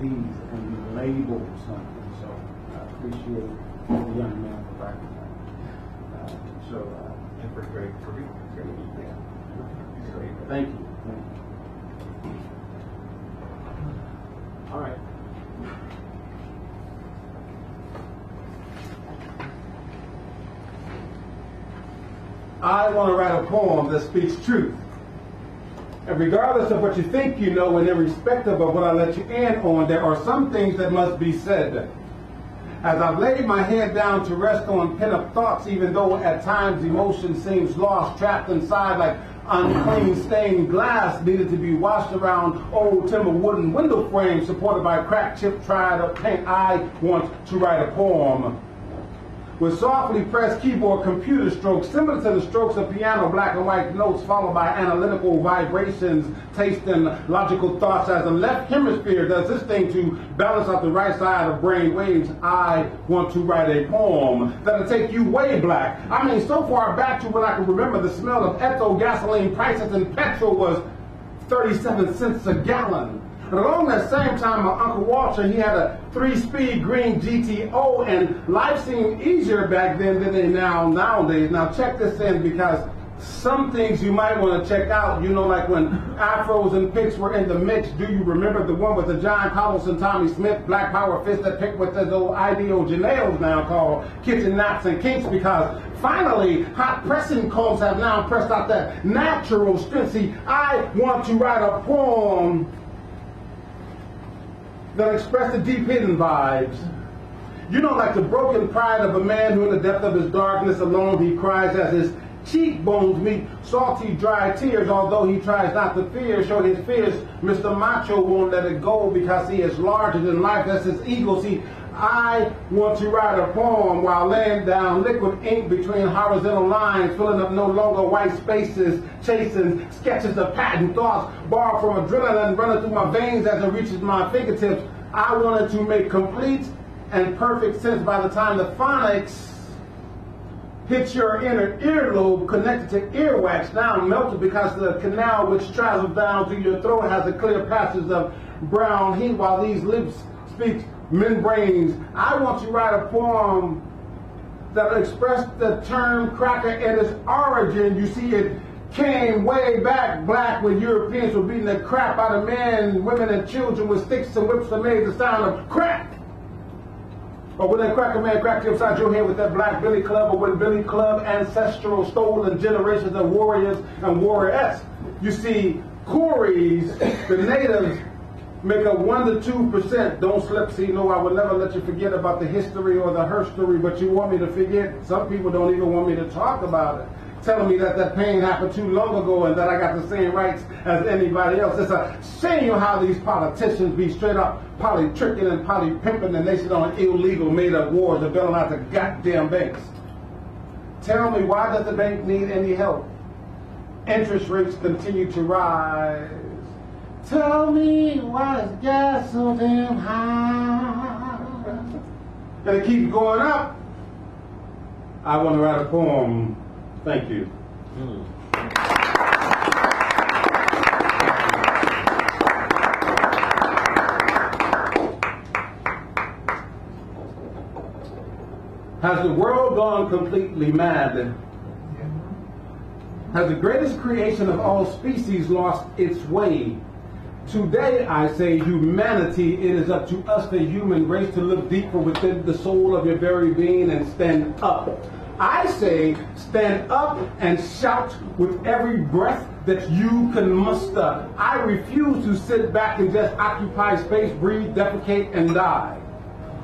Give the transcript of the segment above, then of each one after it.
these and be labeled something. So I appreciate the young man for writing that. And for great for me. Yeah. Thank you. All right. I want to write a poem that speaks truth. And regardless of what you think you know, and irrespective of what I let you in on, there are some things that must be said. As I've laid my head down to rest on pent-up thoughts, even though at times emotion seems lost, trapped inside like unclean stained glass needed to be washed around old timber wooden window frames supported by cracked chip tried up paint, I want to write a poem with softly pressed keyboard computer strokes, similar to the strokes of piano, black and white notes, followed by analytical vibrations, taste and logical thoughts as the left hemisphere does this thing to balance out the right side of brain waves. I want to write a poem that'll take you way black. I mean, so far back to when I can remember the smell of ethyl gasoline prices and petrol was 37 cents a gallon. And along that same time, my Uncle Walter, he had a 3-speed green GTO, and life seemed easier back then than they nowadays. Now check this in, because some things you might want to check out. You know, like when afros and picks were in the mix. Do you remember the one with the John Carlos and Tommy Smith Black Power fist that picked with those old ideal Janelles now called kitchen knots and kinks? Because finally, hot pressing combs have now pressed out that natural strength. See, I want to write a poem that express the deep hidden vibes. You know, like the broken pride of a man who in the depth of his darkness alone he cries as his cheekbones meet salty dry tears, although he tries not to fear, show his fears. Mr. Macho won't let it go because he is larger than life. That's his ego. See, I want to write a poem while laying down liquid ink between horizontal lines, filling up no longer white spaces, chasing sketches of patent thoughts, borrowed from adrenaline running through my veins as it reaches my fingertips. I wanted to make complete and perfect sense by the time the phonics hits your inner earlobe connected to earwax, now melted because the canal which travels down to your throat has a clear passage of brown heat while these lips speak membranes. I want to write a poem that will express the term cracker and its origin. You see, it came way back black when Europeans were beating the crap out of men, women, and children with sticks and whips that made the sound of crack. Or when that cracker man cracked you upside your head with that black billy club, or when Billy Club ancestral stolen generations of warriors and warriorettes. You see, Corys, the natives, make up 1 to 2%. Don't slip. See, no, I will never let you forget about the history or the herstory, but you want me to forget. Some people don't even want me to talk about it, telling me that that pain happened too long ago and that I got the same rights as anybody else. It's a shame how these politicians be straight up poly-tricking and poly-pimping the nation on illegal made-up wars and bailing out the goddamn banks. Tell me, why does the bank need any help? Interest rates continue to rise. Tell me, why is gas so damn high? And it keeps going up. I want to write a poem. Thank you. Has the world gone completely mad? Has the greatest creation of all species lost its way? Today, I say, humanity, it is up to us, the human race, to look deeper within the soul of your very being and stand up. I say, stand up and shout with every breath that you can muster. I refuse to sit back and just occupy space, breathe, defecate, and die.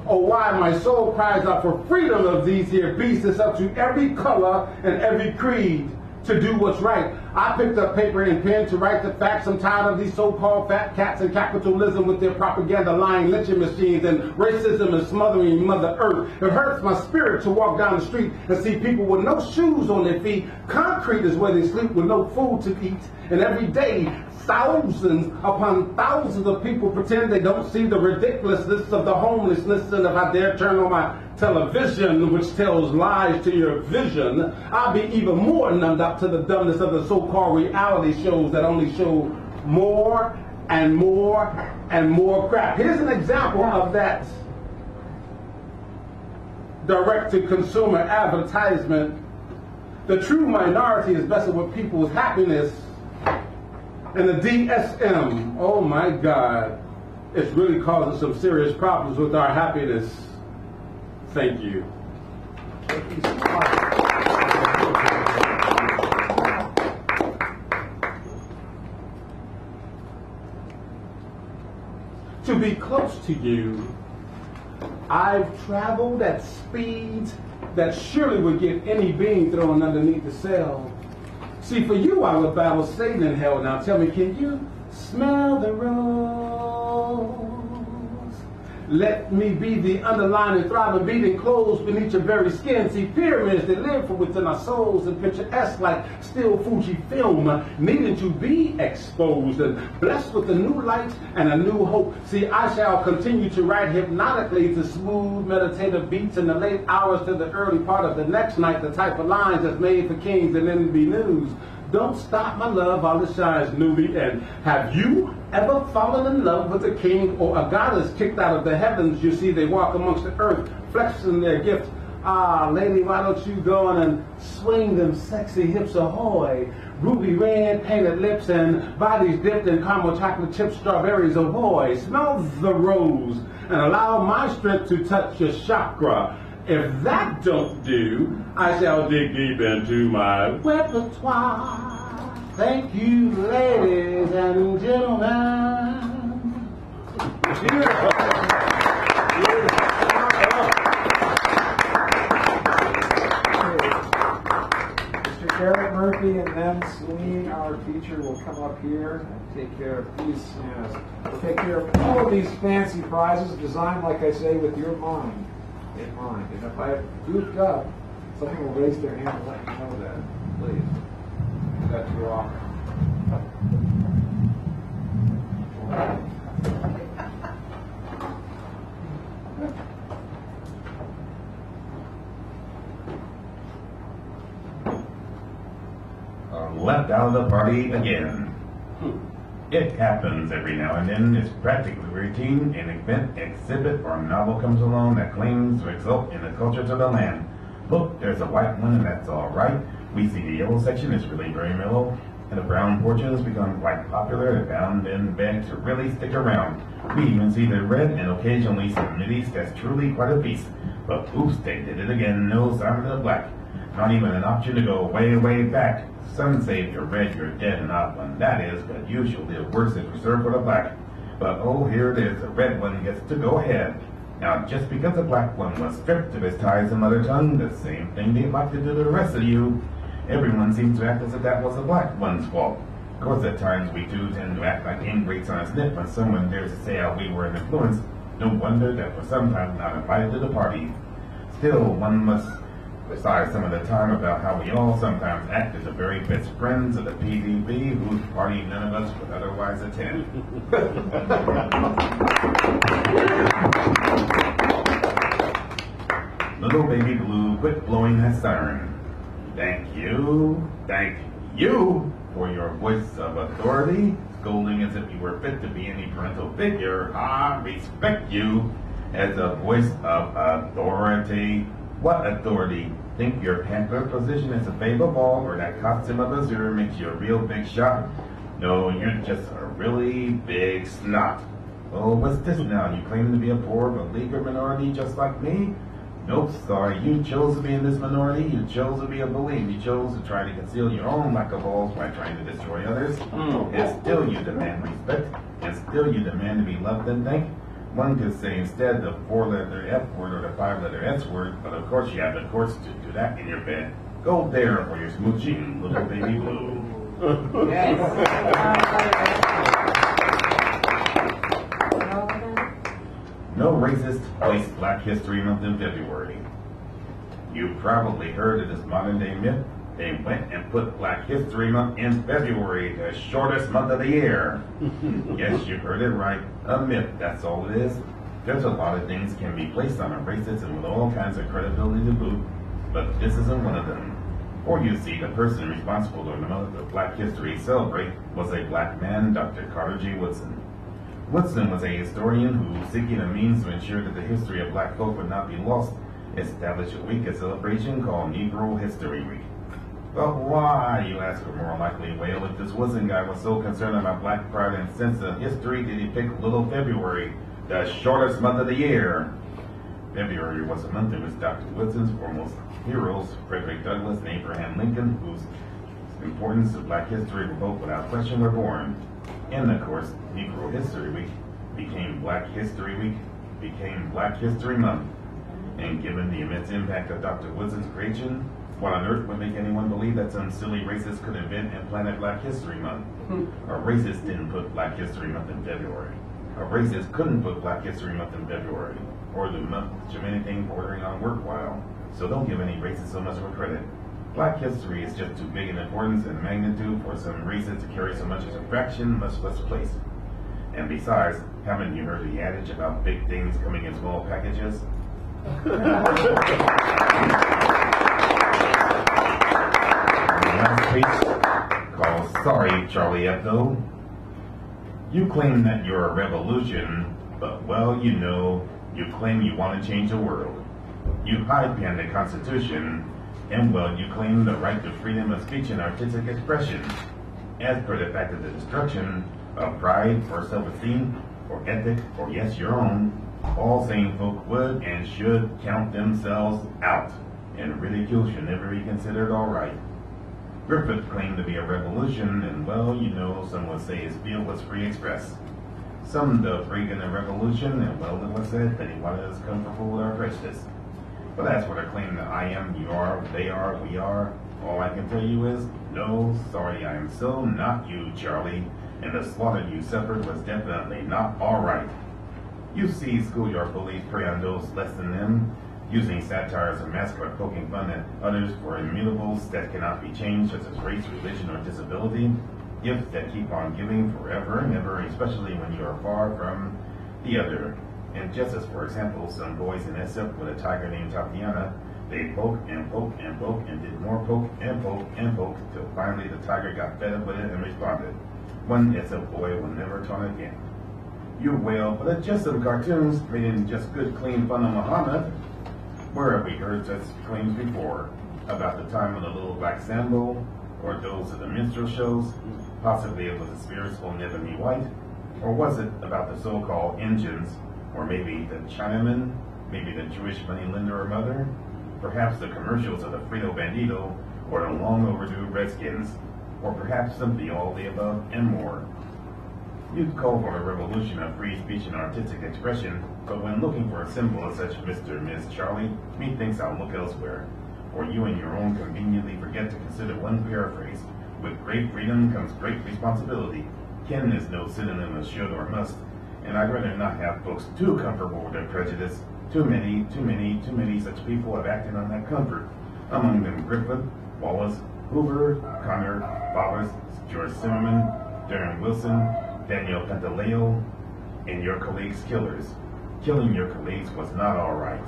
Oh, why my soul cries out for freedom of these here beasts. It's up to every color and every creed to do what's right. I picked up paper and pen to write the facts. I'm tired of these so-called fat cats and capitalism with their propaganda lying lynching machines and racism and smothering Mother Earth. It hurts my spirit to walk down the street and see people with no shoes on their feet. Concrete is where they sleep with no food to eat. And every day, thousands upon thousands of people pretend they don't see the ridiculousness of the homelessness. And if I dare turn on my television, which tells lies to your vision, I'll be even more numbed up to the dumbness of the so-called reality shows that only show more and more and more crap. Here's an example of that direct-to-consumer advertisement. The true minority is messing with people's happiness. And the DSM, oh my God, it's really causing some serious problems with our happiness. Thank you. Thank you so much. To be close to you, I've traveled at speeds that surely would get any being thrown underneath the cell. See, for you, I would battle Satan in hell. Now tell me, can you smell the rose? Let me be the underlying throbbing beating clothes beneath your very skin. See, pyramids that live from within our souls and picturesque like still Fuji film, needing to be exposed and blessed with a new light and a new hope. See, I shall continue to write hypnotically to smooth meditative beats in the late hours to the early part of the next night, the type of lines that's made for kings and NB News. Don't stop, my love, while it shines, newbie. And have you ever fallen in love with a king or a goddess kicked out of the heavens? You see, they walk amongst the earth, flexing their gift. Ah, lady, why don't you go on and swing them sexy hips ahoy? Ruby red painted lips and bodies dipped in caramel chocolate chip strawberries ahoy. Smell the rose and allow my strength to touch your chakra. If that don't do, I shall dig deep into my repertoire. Thank you, ladies and gentlemen. Beautiful. Mr. Garrett Murphy and then Celine, our teacher, will come up here and take care of these. Yes, we'll take care of all of these fancy prizes designed, like I say, with your mind in mind. And if I goofed up, someone will raise their hand and let me know that, please. That's wrong. Left out of the party again. It happens every now and then. It's practically routine. An event, exhibit, or novel comes along that claims to exalt in the cultures of the land. Look, there's a white one, and that's all right. We see the yellow section is really very mellow, and the brown portions become quite popular and bound in bed to really stick around. We even see the red and occasionally some middies that's truly quite a feast. But oops, they did it again. No sign of the black. Not even an option to go way, way back. Some say if you're red, you're dead, not one that is, but usually the worst is reserved for the black. But oh, here it is, the red one gets to go ahead. Now, just because the black one was stripped of his ties and mother tongue, the same thing they'd like to do to the rest of you. Everyone seems to act as if that was the black one's fault. Of course, at times we do tend to act like ingrates on a snip when someone dares to say how we were an influence. No wonder that we're sometimes not invited to the party. Still, one must decide some of the time about how we all sometimes act as the very best friends of the PDB, whose party none of us would otherwise attend. Little baby blue, quit blowing that siren. Thank you for your voice of authority, scolding as if you were fit to be any parental figure. I respect you as a voice of authority. What authority? Think your panther position is a favorable ball or that costume of Azure makes you a real big shot? No, you're just a really big snot. Oh, what's this now? You claim to be a poor but leaguer minority just like me? Nope, sorry. You chose to be in this minority. You chose to be a bully. You chose to try to conceal your own lack of balls by trying to destroy others. And still you demand respect. And still you demand to be loved and thanked. One could say instead the 4-letter F word or the 5-letter S word, but of course you have the course to do that in your bed. Go there for your smooching, little baby blue. No racist placed Black History Month in February. You probably heard of this modern day myth. They went and put Black History Month in February, the shortest month of the year. Yes, you heard it right. A myth, that's all it is. There's a lot of things can be placed on a racist with all kinds of credibility to boot, but this isn't one of them. For you see, the person responsible for the month of Black History celebrate was a black man, Dr. Carter G. Woodson. Woodson was a historian who, seeking a means to ensure that the history of black folk would not be lost, established a week of celebration called Negro History Week. But why, you ask, or more likely, well, if this Woodson guy was so concerned about black pride and sense of history, did he pick little February, the shortest month of the year? February was a month in which Dr. Woodson's foremost heroes, Frederick Douglass and Abraham Lincoln, whose importance to black history both without question were born. And of course, Negro History Week became Black History Week, became Black History Month. And given the immense impact of Dr. Woodson's creation, what on earth would make anyone believe that some silly racist could invent and plan a Black History Month? A racist didn't put Black History Month in February. A racist couldn't put Black History Month in February, or the month of anything bordering on worthwhile. So don't give any racists so much of a credit. Black history is just too big in importance and magnitude for some racists to carry so much as a fraction, much less place. And besides, haven't you heard the adage about big things coming in small packages? Last piece, called Sorry, Charlie Hebdo. You claim that you're a revolution, but well, you know, you claim you want to change the world. You hide behind the Constitution, and well, you claim the right to freedom of speech and artistic expression. As per the fact of the destruction of pride or self-esteem or ethic or yes, your own, all sane folk would and should count themselves out, and ridicule should never be considered all right. Griffith claimed to be a revolution, and well, you know, some would say his field was free express. Some dubbed Reagan a revolution, and well, it was said that he wanted us comfortable with our prejudice. But that's what I claim that I am, you are, they are, we are. All I can tell you is, no, sorry, I am so not you, Charlie, and the slaughter you suffered was definitely not all right. You see schoolyard bullies prey on those less than them, using satires and mascot poking fun at others for immutables that cannot be changed, such as race, religion, or disability, gifts that keep on giving forever and ever, especially when you are far from the other. And just as, for example, some boys in SF with a tiger named Tatiana, they poke and poke and poke and did more poke and poke and poke till finally the tiger got fed up with it and responded. One SF boy will never taunt again. You wail, but it's just some cartoons made in just good, clean fun of Muhammad. Where have we heard such claims before? About the time of the little black Sambo, or those of the minstrel shows? Possibly it was the spirits will never be white? Or was it about the so-called engines? Or maybe the Chinaman? Maybe the Jewish moneylender or mother? Perhaps the commercials of the Frito Bandito, or the long overdue Redskins? Or perhaps simply all the above and more. You'd call for a revolution of free speech and artistic expression, but when looking for a symbol of such Mr. and Ms. Charlie, methinks I'll look elsewhere. For you and your own conveniently forget to consider one paraphrase. With great freedom comes great responsibility. Can is no synonym of should or must, and I'd rather not have folks too comfortable with their prejudice. Too many such people have acted on that comfort. Among them Griffith, Wallace, Hoover, Connor, Wallace, George Zimmerman, Darren Wilson, Daniel Pantaleo, and your colleagues' killers. Killing your colleagues was not all right,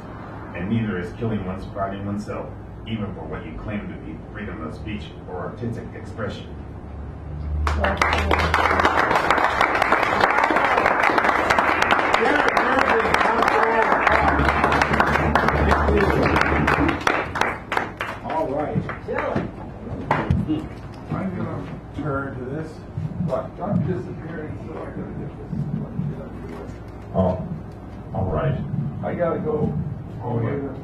and neither is killing one's pride in oneself, even for what you claim to be freedom of speech or artistic expression. All right. I'm going to turn to this. What? Doc disappearing, so I gotta get this. Oh, all right. I gotta go. Oh, Okay. yeah.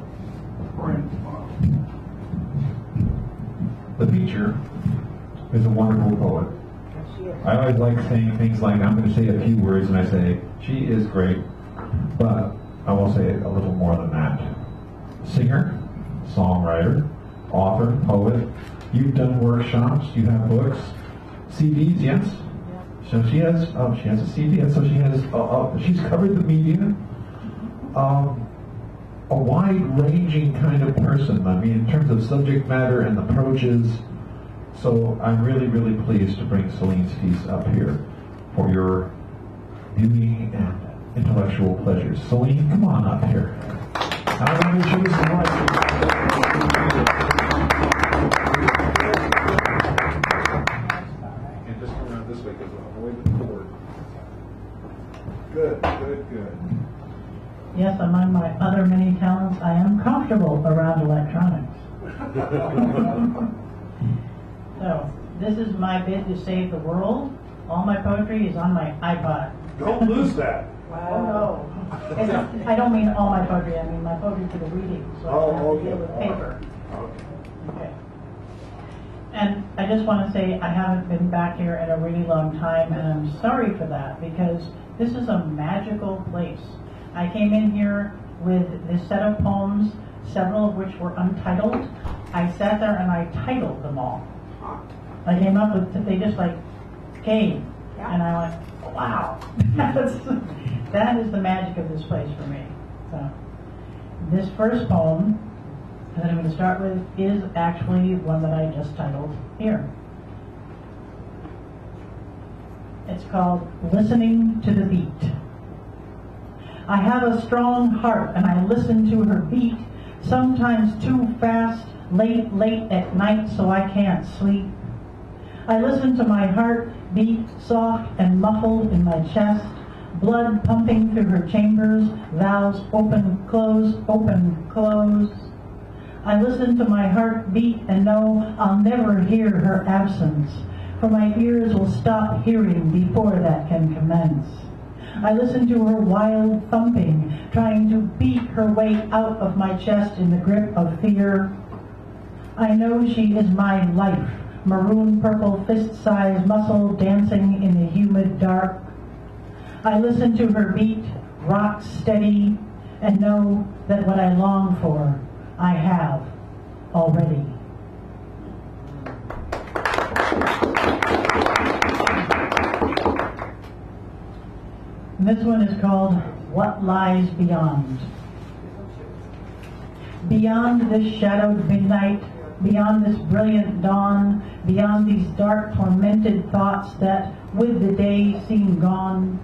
Friend. The teacher is a wonderful poet. I always like saying things like, I'm going to say a few words, and I say, she is great, but I will say a little more than that. Singer, songwriter, author, poet. You've done workshops, you have books, CDs, yes? So she has a CD, and so she has, she's covered the media. A wide-ranging kind of person, I mean, in terms of subject matter and approaches. So I'm really, really pleased to bring Celine's piece up here for your viewing and intellectual pleasures. Celine, come on up here. I'm going to show you some light. And just come around this way because I'm away with the board. Good, good, good. Yes, among my other many talents, I am comfortable around electronics. So, this is my bid to save the world. All my poetry is on my iPod. Don't lose that. Oh, no. I don't mean all my poetry, I mean my poetry for the reading, so I don't have to deal with paper. Okay. And I just want to say I haven't been back here in a really long time, and I'm sorry for that, because this is a magical place. I came in here with this set of poems, several of which were untitled. I sat there and I titled them all. I came up with, they just like came, and I went, wow. That is the magic of this place for me. So, this first poem that I'm going to start with is actually one that I just titled here. It's called Listening to the Beat. I have a strong heart and I listen to her beat, sometimes too fast, late at night so I can't sleep. I listen to my heart beat soft and muffled in my chest, blood pumping through her chambers, valves open, close. I listen to my heart beat and know I'll never hear her absence, for my ears will stop hearing before that can commence. I listen to her wild thumping, trying to beat her way out of my chest in the grip of fear. I know she is my life, maroon purple fist-sized muscle dancing in the humid dark. I listen to her beat, rock steady, and know that what I long for, I have already. And this one is called What Lies Beyond. Beyond this shadowed midnight, beyond this brilliant dawn, beyond these dark tormented thoughts that with the day seem gone,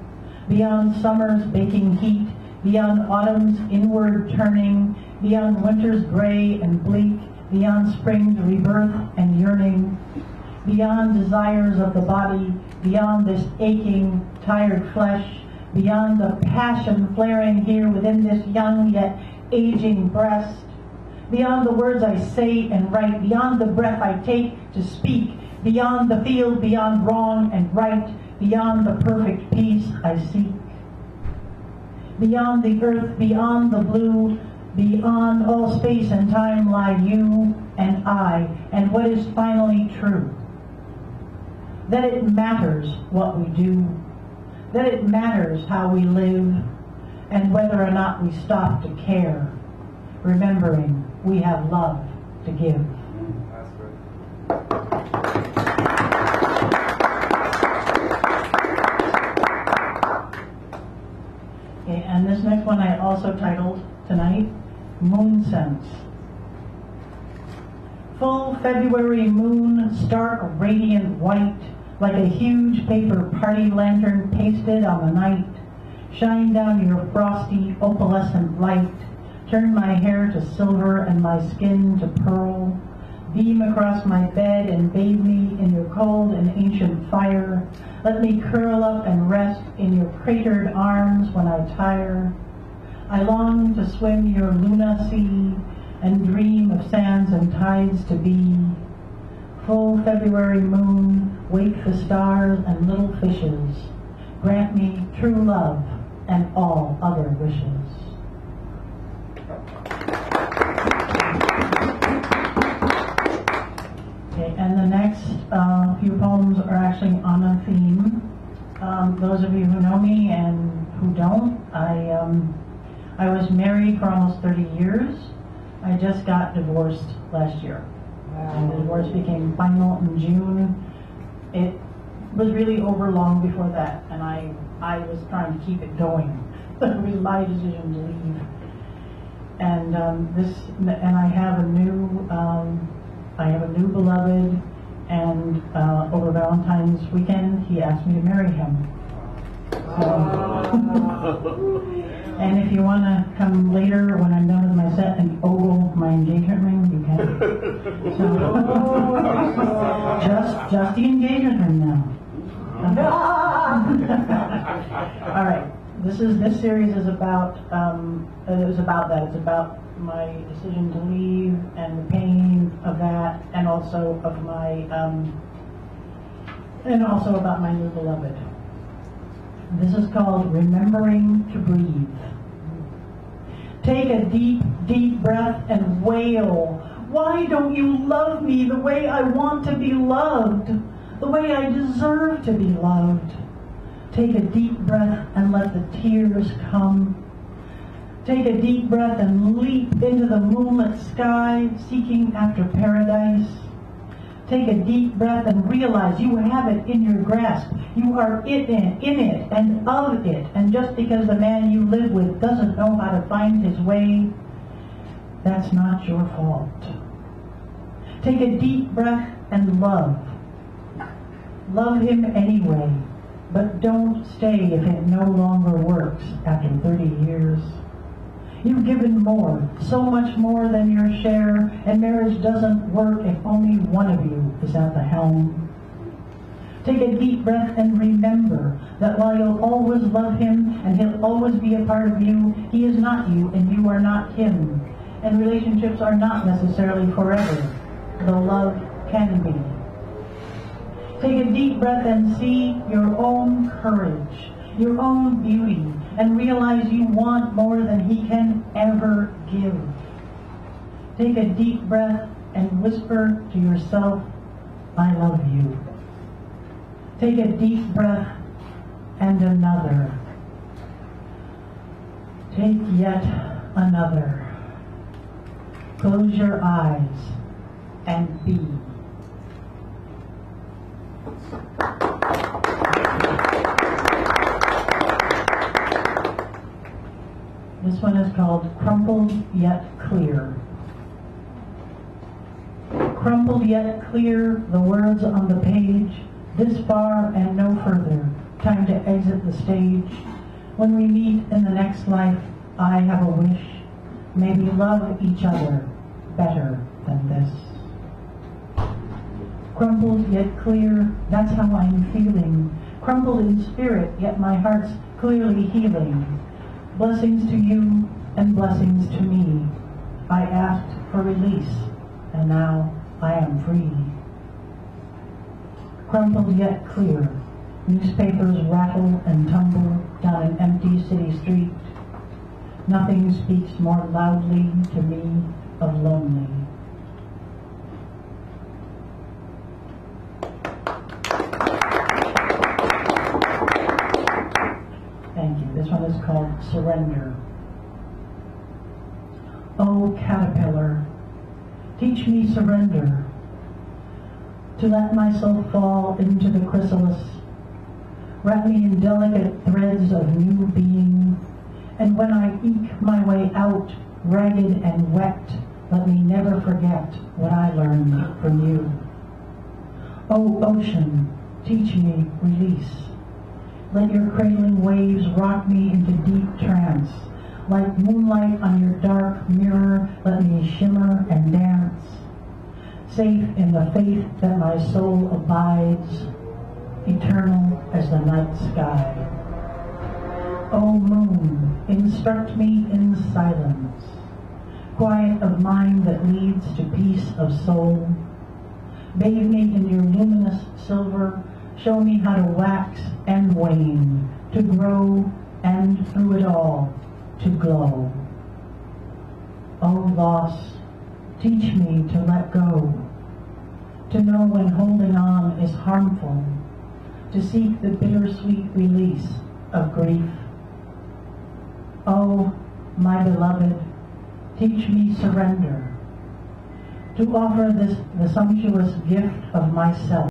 beyond summer's baking heat, beyond autumn's inward turning, beyond winter's gray and bleak, beyond spring's rebirth and yearning, beyond desires of the body, beyond this aching, tired flesh, beyond the passion flaring here within this young yet aging breast, beyond the words I say and write, beyond the breath I take to speak, beyond the field, beyond wrong and right, beyond the perfect peace I seek. Beyond the earth, beyond the blue, beyond all space and time lie you and I, and what is finally true. That it matters what we do, that it matters how we live, and whether or not we stop to care, remembering we have love to give. That's good. Okay, and this next one I also titled tonight, Moon Sense. Full February moon, stark radiant white, like a huge paper party lantern pasted on the night. Shine down your frosty, opalescent light. Turn my hair to silver and my skin to pearl. Beam across my bed and bathe me in your cold and ancient fire. Let me curl up and rest in your cratered arms when I tire. I long to swim your Luna sea and dream of sands and tides to be. Full February moon, wait for stars and little fishes. Grant me true love and all other wishes. Okay, and the next few poems are actually on a theme. Those of you who know me and who don't, I was married for almost 30 years. I just got divorced last year. And the divorce became final in June. It was really over long before that, and I was trying to keep it going. It was my decision to leave. And I have a new beloved, and over Valentine's weekend, he asked me to marry him. And if you want to come later when I'm done with my set and ogle my engagement ring, you can. So, just the engagement ring now. All right. This series is about that. It's about my decision to leave and the pain of that, and also of my and also about my new beloved. This is called Remembering to Breathe. Take a deep, deep breath and wail. Why don't you love me the way I want to be loved, the way I deserve to be loved? Take a deep breath and let the tears come. Take a deep breath and leap into the moonlit sky, seeking after paradise. Take a deep breath and realize you have it in your grasp. You are in it and of it. And just because the man you live with doesn't know how to find his way, that's not your fault. Take a deep breath and love. Love him anyway, but don't stay if it no longer works after 30 years. You've given more, so much more than your share, and marriage doesn't work if only one of you is at the helm. Take a deep breath and remember that while you'll always love him and he'll always be a part of you, he is not you and you are not him. And relationships are not necessarily forever, though love can be. Take a deep breath and see your own courage, your own beauty, and realize you want more than he can ever give. Take a deep breath and whisper to yourself, I love you. Take a deep breath and another. Take yet another. Close your eyes and be. This one is called Crumpled Yet Clear. Crumpled yet clear, the words on the page, this far and no further, time to exit the stage. When we meet in the next life, I have a wish, may we love each other better than this. Crumpled yet clear, that's how I'm feeling. Crumpled in spirit, yet my heart's clearly healing. Blessings to you and blessings to me. I asked for release, and now I am free. Crumpled yet clear, newspapers rattle and tumble down an empty city street. Nothing speaks more loudly to me of lonely. Thank you. This one is called Surrender. Oh, caterpillar, teach me surrender, to let myself fall into the chrysalis. Wrap me in delicate threads of new being, and when I eke my way out, ragged and wet, let me never forget what I learned from you. Oh, ocean, teach me release. Let your cradling waves rock me into deep trance. Like moonlight on your dark mirror, let me shimmer and dance. Safe in the faith that my soul abides, eternal as the night sky. O moon, instruct me in silence, quiet of mind that leads to peace of soul. Bathe me in your luminous silver, show me how to wax and wane, to grow and through it all, to glow. O loss, teach me to let go, to know when holding on is harmful, to seek the bittersweet release of grief. Oh, my beloved, teach me surrender, to offer this the sumptuous gift of myself.